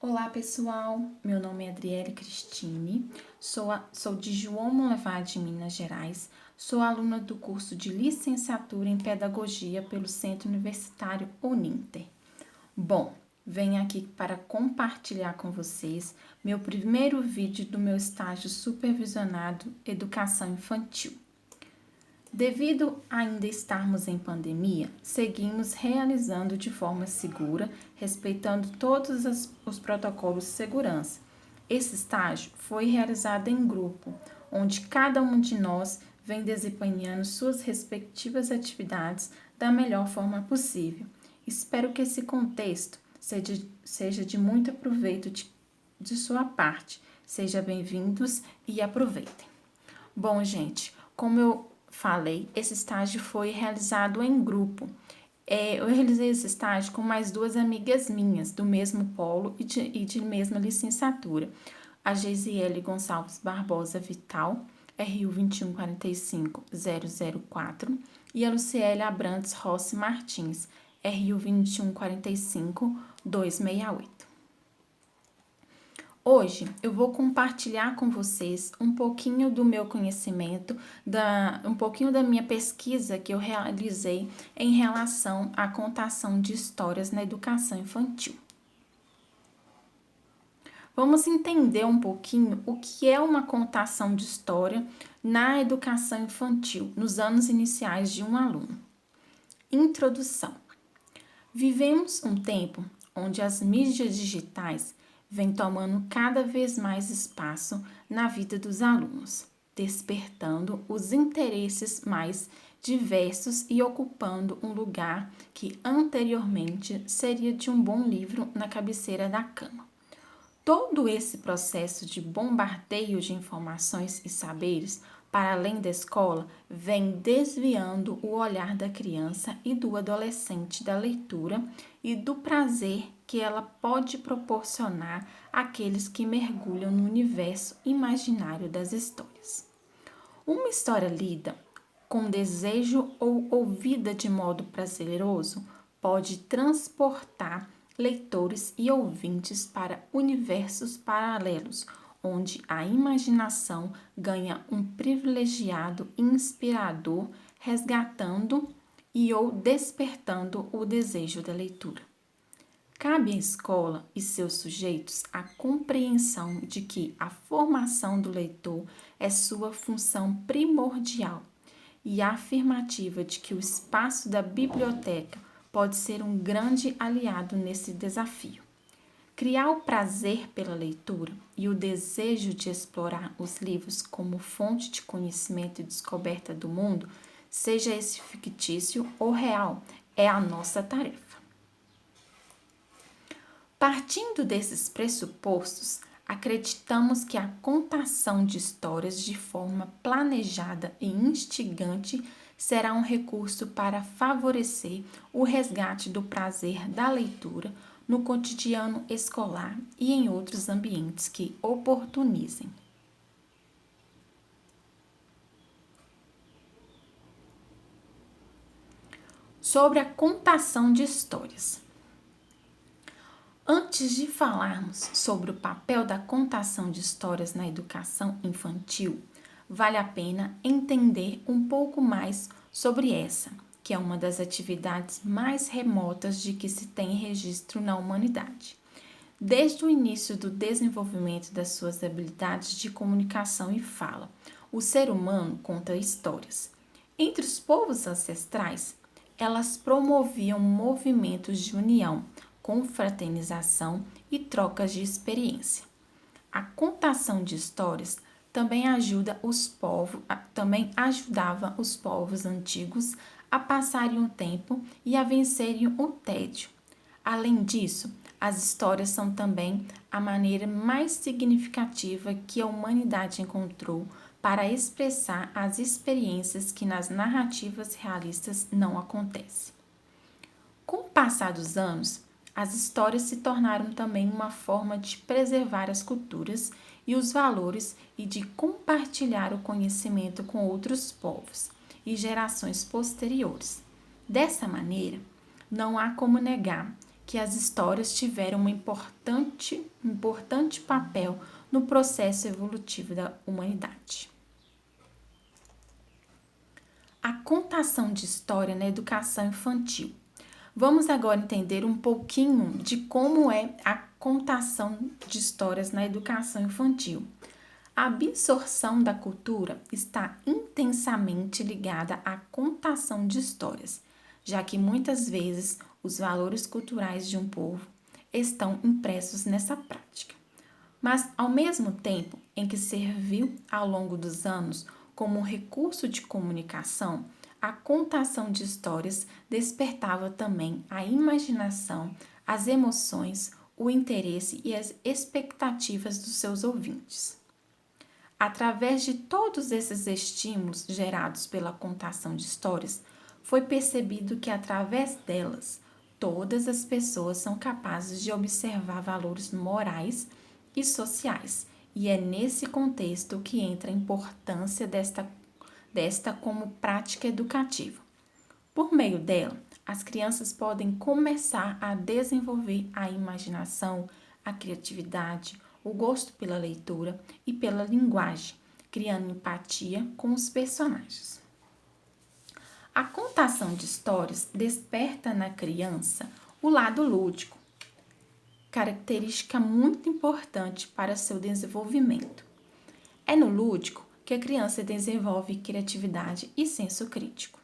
Olá pessoal, meu nome é Adriele Cristine, sou de João Monlevade, Minas Gerais, sou aluna do curso de Licenciatura em Pedagogia pelo Centro Universitário Uninter. Bom, venho aqui para compartilhar com vocês meu primeiro vídeo do meu estágio supervisionado Educação Infantil. Devido a ainda estarmos em pandemia, seguimos realizando de forma segura, respeitando todos os protocolos de segurança. Esse estágio foi realizado em grupo, onde cada um de nós vem desempenhando suas respectivas atividades da melhor forma possível. Espero que esse contexto seja de muito proveito de sua parte. Sejam bem-vindos e aproveitem. Bom, gente, como eu falei, esse estágio foi realizado em grupo. Eu realizei esse estágio com mais duas amigas minhas, do mesmo polo e de mesma licenciatura. A Geisiele Gonçalves Barbosa Vital, RU 2145004, e a Luciele Abrantes Rossi Martins, RU 2145268. Hoje eu vou compartilhar com vocês um pouquinho do meu conhecimento, um pouquinho da minha pesquisa que eu realizei em relação à contação de histórias na educação infantil. Vamos entender um pouquinho o que é uma contação de história na educação infantil, nos anos iniciais de um aluno. Introdução. Vivemos um tempo onde as mídias digitais vem tomando cada vez mais espaço na vida dos alunos, despertando os interesses mais diversos e ocupando um lugar que anteriormente seria de um bom livro na cabeceira da cama. Todo esse processo de bombardeio de informações e saberes para além da escola vem desviando o olhar da criança e do adolescente da leitura e do prazer que ela pode proporcionar àqueles que mergulham no universo imaginário das histórias. Uma história lida com desejo ou ouvida de modo prazeroso pode transportar leitores e ouvintes para universos paralelos, onde a imaginação ganha um privilegiado inspirador, resgatando e ou despertando o desejo da leitura. Cabe à escola e seus sujeitos a compreensão de que a formação do leitor é sua função primordial e a afirmativa de que o espaço da biblioteca pode ser um grande aliado nesse desafio. Criar o prazer pela leitura e o desejo de explorar os livros como fonte de conhecimento e descoberta do mundo, seja esse fictício ou real, é a nossa tarefa. Partindo desses pressupostos, acreditamos que a contação de histórias de forma planejada e instigante será um recurso para favorecer o resgate do prazer da leitura no cotidiano escolar e em outros ambientes que oportunizem. Sobre a contação de histórias. Antes de falarmos sobre o papel da contação de histórias na educação infantil, vale a pena entender um pouco mais sobre essa, que é uma das atividades mais remotas de que se tem registro na humanidade. Desde o início do desenvolvimento das suas habilidades de comunicação e fala, o ser humano conta histórias. Entre os povos ancestrais, elas promoviam movimentos de união, confraternização e trocas de experiência. A contação de histórias também ajudava os povos antigos a passarem o tempo e a vencerem o tédio. Além disso, as histórias são também a maneira mais significativa que a humanidade encontrou para expressar as experiências que nas narrativas realistas não acontecem. Com o passar dos anos, as histórias se tornaram também uma forma de preservar as culturas e os valores e de compartilhar o conhecimento com outros povos e gerações posteriores. Dessa maneira, não há como negar que as histórias tiveram um importante papel no processo evolutivo da humanidade. A contação de história na educação infantil. Vamos agora entender um pouquinho de como é a contação de histórias na educação infantil. A absorção da cultura está intensamente ligada à contação de histórias, já que muitas vezes os valores culturais de um povo estão impressos nessa prática. Mas, ao mesmo tempo em que serviu ao longo dos anos como um recurso de comunicação, a contação de histórias despertava também a imaginação, as emoções, o interesse e as expectativas dos seus ouvintes. Através de todos esses estímulos gerados pela contação de histórias, foi percebido que através delas, todas as pessoas são capazes de observar valores morais e sociais, e é nesse contexto que entra a importância desta como prática educativa. Por meio dela, as crianças podem começar a desenvolver a imaginação, a criatividade, o gosto pela leitura e pela linguagem, criando empatia com os personagens. A contação de histórias desperta na criança o lado lúdico, característica muito importante para seu desenvolvimento. É no lúdico que a criança desenvolve criatividade e senso crítico.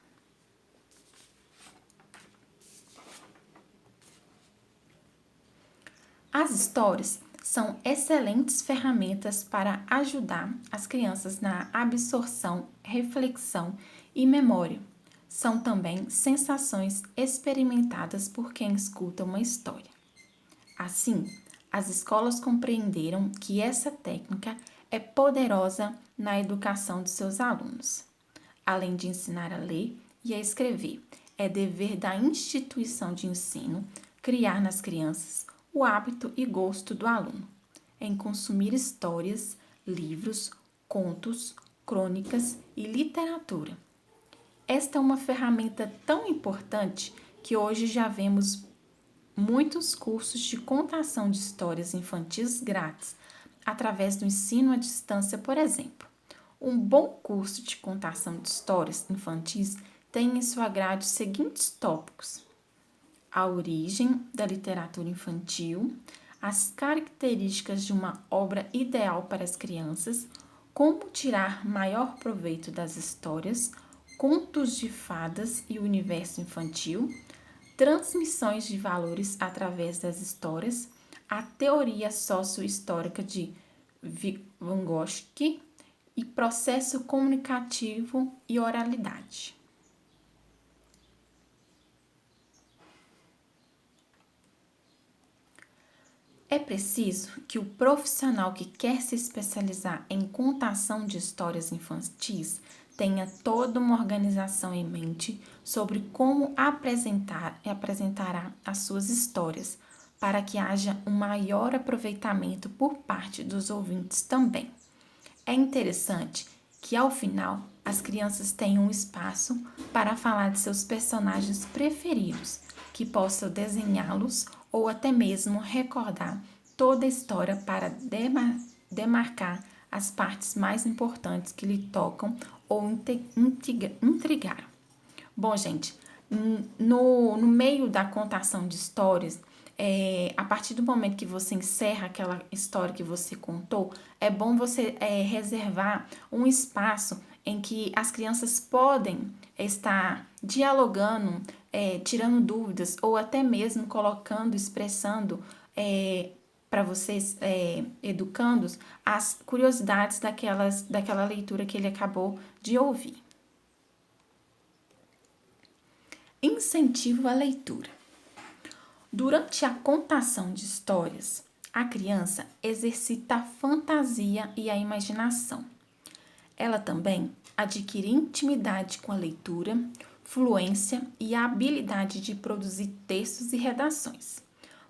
As histórias são excelentes ferramentas para ajudar as crianças na absorção, reflexão e memória. São também sensações experimentadas por quem escuta uma história. Assim, as escolas compreenderam que essa técnica é poderosa na educação de seus alunos. Além de ensinar a ler e a escrever, é dever da instituição de ensino criar nas crianças o hábito e gosto do aluno em consumir histórias, livros, contos, crônicas e literatura. Esta é uma ferramenta tão importante que hoje já vemos muitos cursos de contação de histórias infantis grátis, através do ensino à distância, por exemplo. Um bom curso de contação de histórias infantis tem em sua grade os seguintes tópicos: a origem da literatura infantil, as características de uma obra ideal para as crianças, como tirar maior proveito das histórias, contos de fadas e universo infantil, transmissões de valores através das histórias, a teoria sociohistórica de Vygotsky e processo comunicativo e oralidade. É preciso que o profissional que quer se especializar em contação de histórias infantis tenha toda uma organização em mente sobre como apresentar e apresentará as suas histórias, para que haja um maior aproveitamento por parte dos ouvintes também. É interessante que, ao final, as crianças tenham um espaço para falar de seus personagens preferidos, que possam desenhá-los ou até mesmo recordar toda a história para demarcar as partes mais importantes que lhe tocam ou intrigaram. Bom, gente, no meio da contação de histórias, a partir do momento que você encerra aquela história que você contou, é bom você reservar um espaço em que as crianças podem estar dialogando, tirando dúvidas ou até mesmo colocando, expressando para vocês, educandos, as curiosidades daquela leitura que ele acabou de ouvir. Incentivo à leitura. Durante a contação de histórias, a criança exercita a fantasia e a imaginação. Ela também adquire intimidade com a leitura, fluência e a habilidade de produzir textos e redações.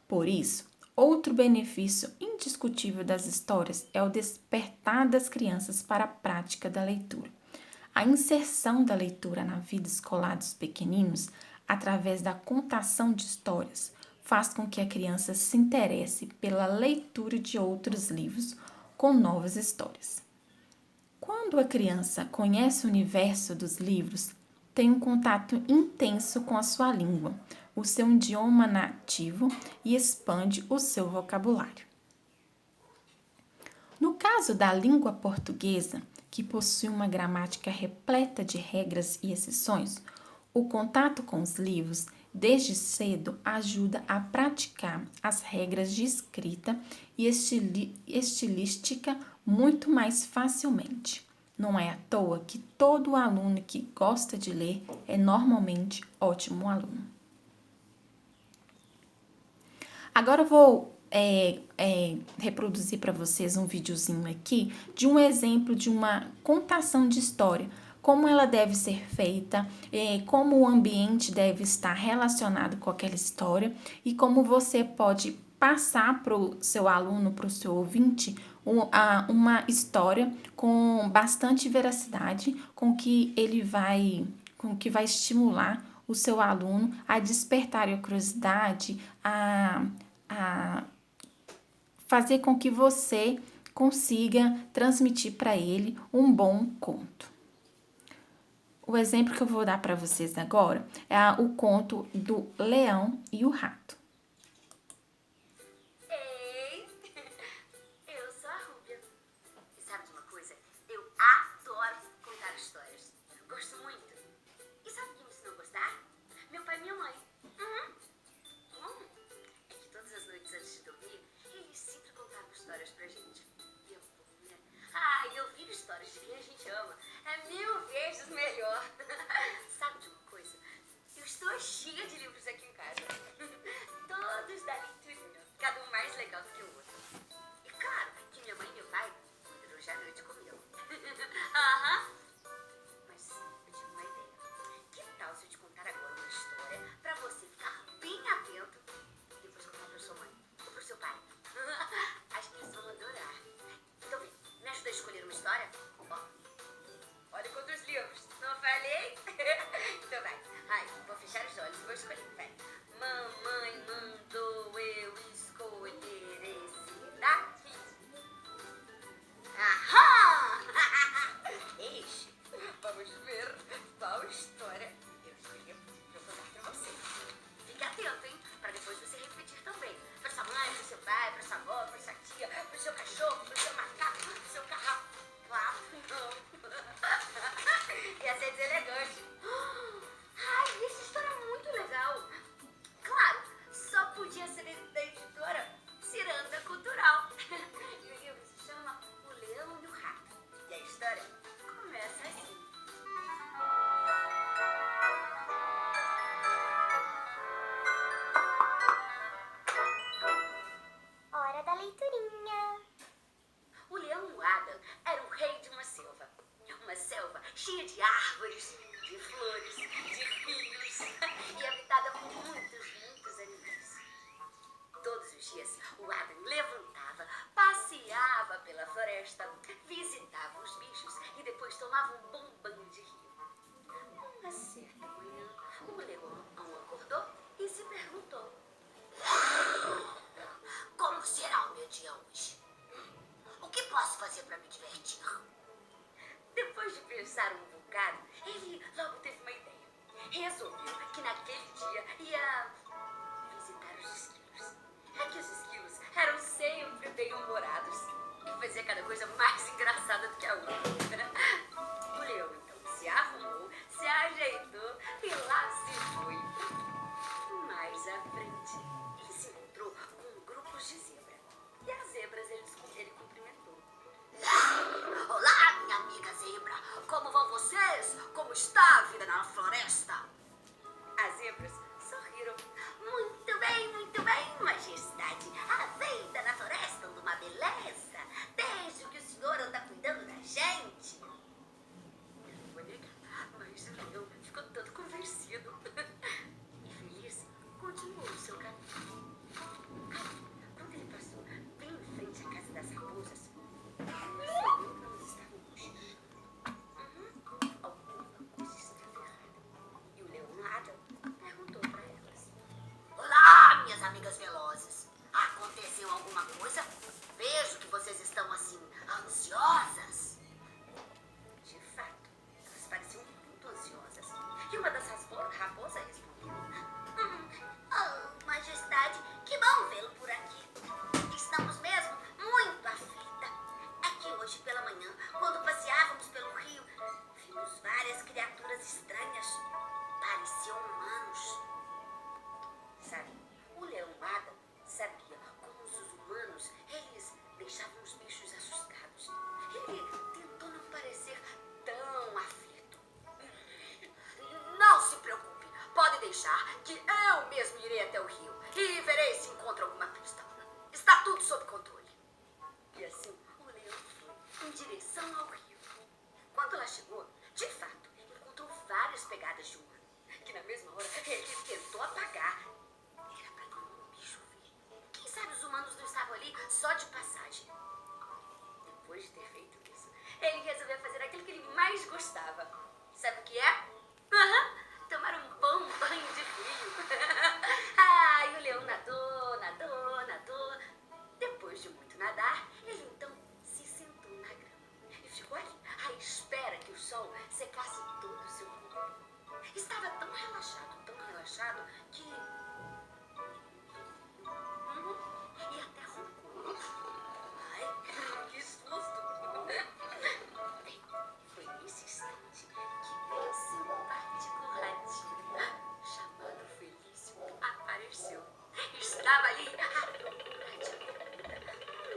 Por isso, outro benefício indiscutível das histórias é o despertar das crianças para a prática da leitura. A inserção da leitura na vida escolar dos pequeninos, através da contação de histórias, faz com que a criança se interesse pela leitura de outros livros com novas histórias. Quando a criança conhece o universo dos livros, tem um contato intenso com a sua língua, o seu idioma nativo e expande o seu vocabulário. No caso da língua portuguesa, que possui uma gramática repleta de regras e exceções, o contato com os livros desde cedo ajuda a praticar as regras de escrita e estilística muito mais facilmente. Não é à toa que todo aluno que gosta de ler é normalmente ótimo aluno. Agora eu vou reproduzir para vocês um videozinho aqui de um exemplo de uma contação de história, como ela deve ser feita, como o ambiente deve estar relacionado com aquela história e como você pode passar para o seu aluno, para o seu ouvinte, uma história com bastante veracidade, com que vai estimular o seu aluno a despertar a curiosidade, a fazer com que você consiga transmitir para ele um bom conto. O exemplo que eu vou dar para vocês agora é o conto do Leão e o Rato. Ei, eu sou a Rúbia. E sabe de uma coisa? Eu adoro contar histórias. Gosto muito. E sabe quem me ensinou a gostar? Meu pai e minha mãe. Como? É que todas as noites antes de dormir, eles sempre contavam histórias pra gente. E eu, né? E ouvir histórias de quem a gente ama é 1000 vezes melhor. Sabe de uma coisa? Eu estou cheia de livros aqui em casa. Todos da Leiturinha. Cada um mais legal do que o outro. E claro que minha mãe e meu pai cuidam hoje à noite comigo. Mas eu tive uma ideia. Que tal se eu te contar agora uma história pra você ficar bem atento e depois contar pra sua mãe ou pro seu pai? Acho que eles vão adorar. Então vem, me ajuda a escolher uma história? Olha quantos livros. Não falei? Então vai. Vou fechar os olhos e vou escolher. Vai. Mamãe mandou eu escolher esse daqui. Este. Vamos ver qual história eu escolhi pra contar pra você. Fique atento, hein? Pra depois você repetir também. Pra sua mãe, pro seu pai, pra sua avó, pra sua tia, pro seu cachorro, pro seu macaco, pro seu carro. Claro, não. Ia ser deselegante. Essa história é muito legal. Claro, só podia ser da editora Ciranda Cultural. E o livro se chama O Leão e o Rato. E a história começa assim. Hora da leiturinha. O leão Adam era o rei de uma selva. Uma selva cheia de árvores, de flores, de rios e habitada por muitos animais. Todos os dias, o Adam levantava, passeava pela floresta, visitava os bichos e depois tomava um bom banho de rio. Uma certa manhã, o leão acordou e se perguntou: como será o meu dia hoje? O que posso fazer para me divertir? Depois de pensar um bocado, ele logo teve uma ideia. Resolveu que naquele dia ia visitar os esquilos. É que os esquilos eram sempre bem-humorados e fazia cada coisa mais engraçada do que a outra. O leão, então,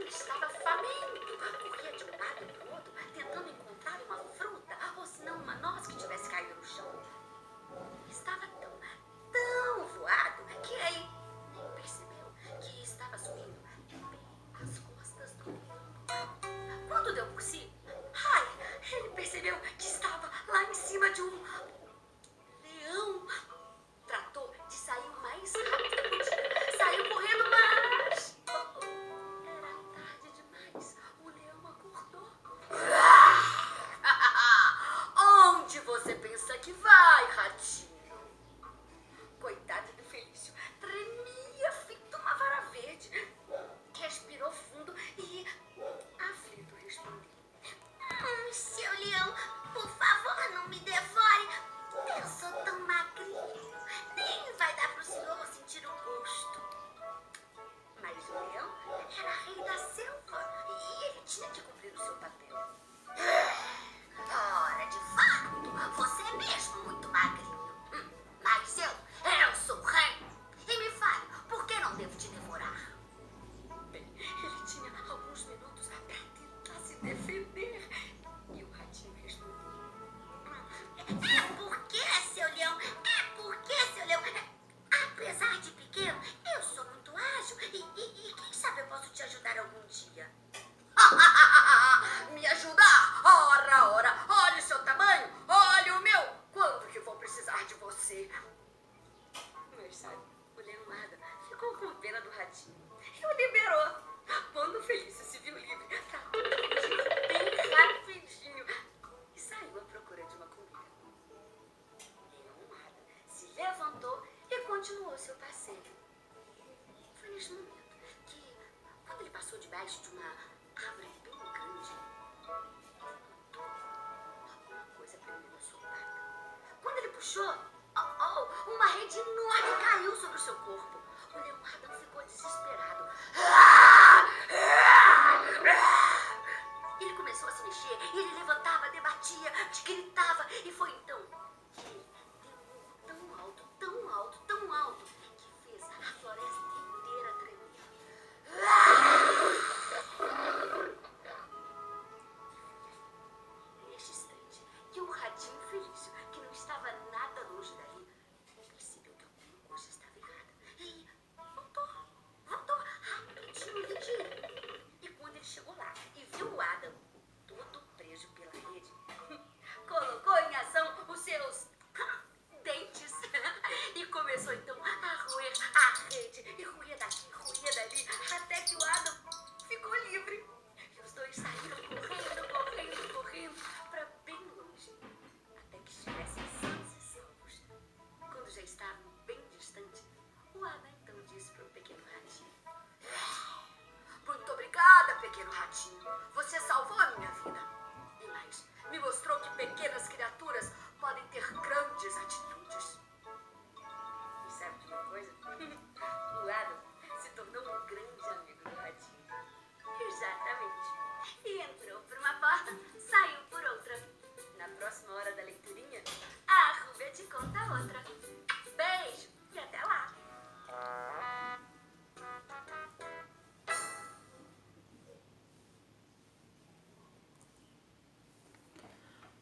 Estava faminto. Corria de um lado para o outro, tentando encontrar uma fruta ou se não uma noz que tivesse caído no chão. Estava tão voado que aí nem percebeu que estava subindo bem as costas do leão. Quando deu por si, ele percebeu que estava lá em cima de um leão. Tratou de sair o mais rápido que podia. Saiu correndo, mas era tarde demais. O leão acordou. Onde você pensa que vai, ratinho? Coitado do Felício, tremia feito uma vara verde. Respirou fundo e, aflito, respondeu: seu leão, por favor, não me devore. Eu sou tão magrinho, nem vai dar pro senhor sentir o gosto. Mas o leão era rei da selva e ele tinha que cumprir o seu papel. Ora, de fato, você é mesmo muito magrinho. Mas eu sou rei. E me fale, por que não devo te devorar? Bem, ele tinha alguns minutos para tentar se defender. E o ratinho respondeu: é porque, seu leão, seu leão. Apesar de pequeno, eu sou muito ágil e quem sabe eu posso te ajudar algum dia. Me ajudar? Ora, olha o seu tamanho, olha o meu. Quando que vou precisar de você? Mas sabe, o leão ficou com pena do ratinho e o liberou. Quando o Felício se viu livre, tratou de fugir bem rapidinho e saiu à procura de uma comida. Leão se levantou e continuou seu passeio. Foi neste momento que, quando ele passou debaixo de uma árvore bem grande, ele notou alguma coisa prendendo a sua pata. Quando ele puxou, uma rede enorme caiu sobre o seu corpo. O leão ficou desesperado. Ele começou a se mexer, e ele levantava, debatia, gritava, e foi então que ele deu um urro tão alto, que fez a floresta inteira tremer. Neste instante, que o ratinho Felício, que não estava nada longe dali, percebeu que alguma coisa estava errada e voltou rapidinho ligeiro. E quando ele chegou lá e viu o Adam todo preso pela rede, colocou em ação os seus dentes e começou então a roer a rede e roer daqui, roer dali, até que o Adam ficou livre. E os dois saíram correndo para bem longe, até que estivessem sãos e salvos. Quando já estavam bem distantes, o Adam então disse para o pequeno ratinho: muito obrigada, pequeno ratinho. Você salvou a minha vida. E mais, me mostrou que pequenas criaturas podem ter grandes atitudes. E sabe de uma coisa? O Adam se tornou um grande amigo do ratinho. Exatamente. E entrou por uma porta, saiu por outra. Na próxima hora da leiturinha, a Rúbia te conta outra. Beijo e até lá.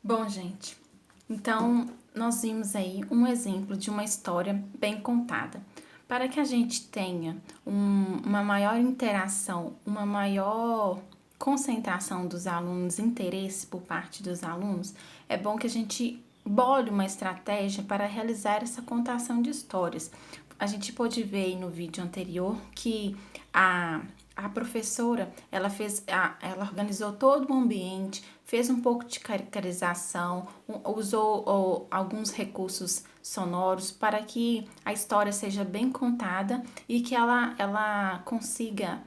Bom, gente, então nós vimos aí um exemplo de uma história bem contada. Para que a gente tenha uma maior interação, uma maior concentração dos alunos, interesse por parte dos alunos, é bom que a gente bole uma estratégia para realizar essa contação de histórias. A gente pôde ver aí no vídeo anterior que a professora, ela organizou todo o ambiente, fez um pouco de caracterização, usou alguns recursos sonoros para que a história seja bem contada e que ela consiga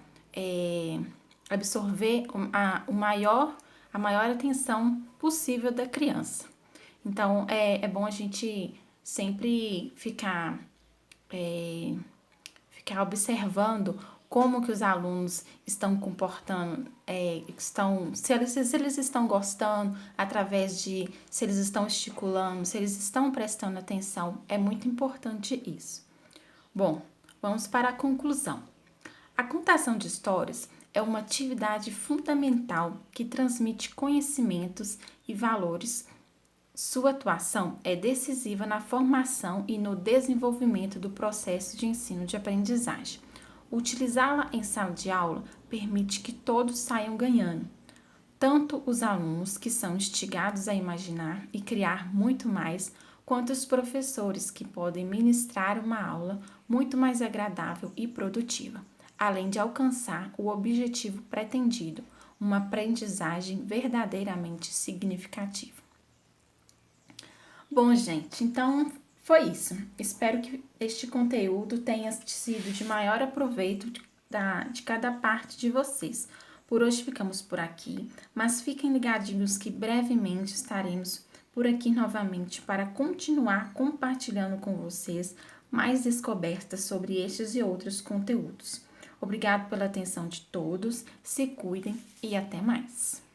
absorver a maior atenção possível da criança. Então, é bom a gente sempre ficar observando como que os alunos estão comportando, se eles estão gostando, através de se eles estão estimulando, se eles estão prestando atenção. É muito importante isso. Bom, vamos para a conclusão. A contação de histórias é uma atividade fundamental que transmite conhecimentos e valores. Sua atuação é decisiva na formação e no desenvolvimento do processo de ensino de aprendizagem. Utilizá-la em sala de aula permite que todos saiam ganhando, tanto os alunos que são instigados a imaginar e criar muito mais, quanto os professores que podem ministrar uma aula muito mais agradável e produtiva, além de alcançar o objetivo pretendido, uma aprendizagem verdadeiramente significativa. Bom, gente, então foi isso. Espero que este conteúdo tenha sido de maior aproveito de cada parte de vocês. Por hoje ficamos por aqui, mas fiquem ligadinhos que brevemente estaremos por aqui novamente para continuar compartilhando com vocês mais descobertas sobre estes e outros conteúdos. Obrigado pela atenção de todos, se cuidem e até mais!